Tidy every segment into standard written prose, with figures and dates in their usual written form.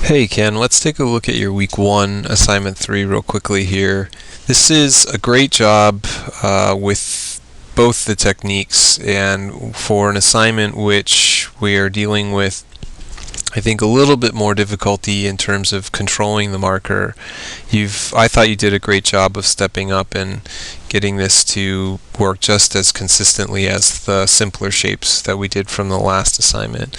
Hey Ken, let's take a look at your week 1 assignment 3 real quickly here. This is a great job with both the techniques, and for an assignment which we are dealing with I think a little bit more difficulty in terms of controlling the marker. I thought you did a great job of stepping up and getting this to work just as consistently as the simpler shapes that we did from the last assignment.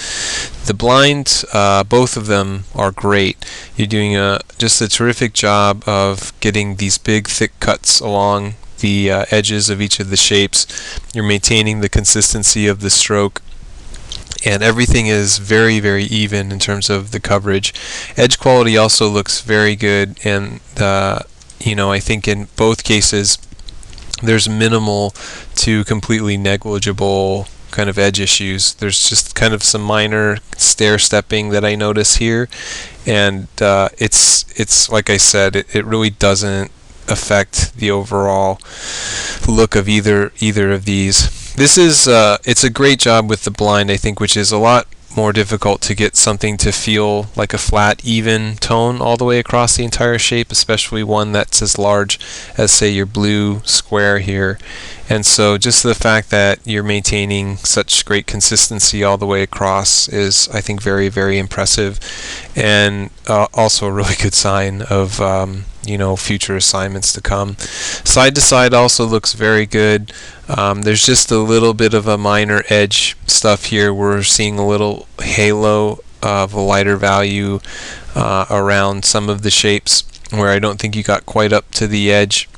The blind, both of them are great. You're doing just a terrific job of getting these big thick cuts along the edges of each of the shapes. You're maintaining the consistency of the stroke, and everything is very, very even in terms of the coverage. Edge quality also looks very good, and I think in both cases there's minimal to completely negligible kind of edge issues. There's just kind of some minor stair stepping that I notice here, and it's like I said, it really doesn't affect the overall look of either of these. This is it's a great job with the blind, I think, which is a lot more difficult to get something to feel like a flat, even tone all the way across the entire shape, especially one that's as large as, say, your blue square here. And so just the fact that you're maintaining such great consistency all the way across is, I think, very, very impressive, and also a really good sign of future assignments to come. Side to side also looks very good. There's just a little bit of a minor edge stuff here. We're seeing a little halo of a lighter value around some of the shapes where I don't think you got quite up to the edge.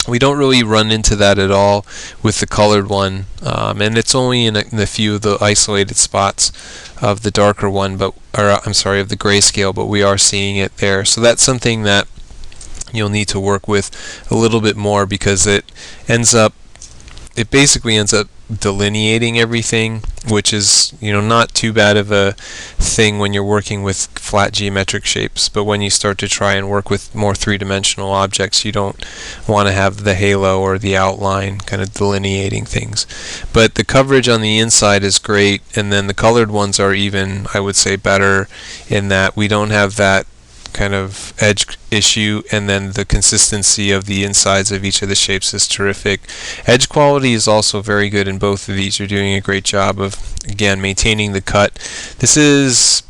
We don't really run into that at all with the colored one, and it's only in a few of the isolated spots of the darker one, of the grayscale, but we are seeing it there. So that's something that you'll need to work with a little bit more, because it basically ends up delineating everything, which is not too bad of a thing when you're working with flat geometric shapes, but when you start to try and work with more three-dimensional objects, you don't want to have the halo or the outline kind of delineating things. But the coverage on the inside is great, and then the colored ones are even, I would say, better in that we don't have that kind of edge issue, and then the consistency of the insides of each of the shapes is terrific. Edge quality is also very good in both of these. You're doing a great job of, again, maintaining the cut. This is,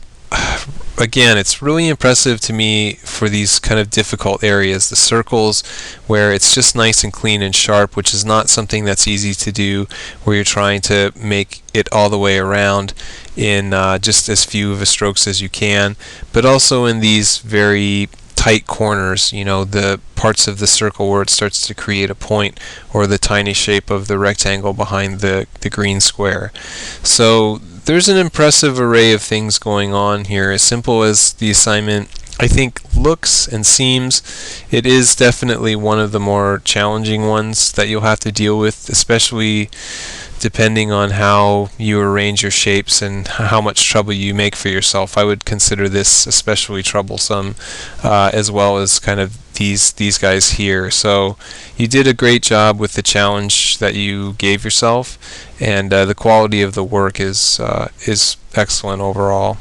again, it's really impressive to me for these kind of difficult areas, the circles where it's just nice and clean and sharp, which is not something that's easy to do where you're trying to make it all the way around in just as few of a strokes as you can, but also in these very tight corners, the parts of the circle where it starts to create a point, or the tiny shape of the rectangle behind the green square. So there's an impressive array of things going on here. As simple as the assignment, I think, looks and seems, it is definitely one of the more challenging ones that you'll have to deal with, especially depending on how you arrange your shapes and how much trouble you make for yourself. I would consider this especially troublesome, as well as kind of these guys here. So you did a great job with the challenge that you gave yourself, and the quality of the work is excellent overall.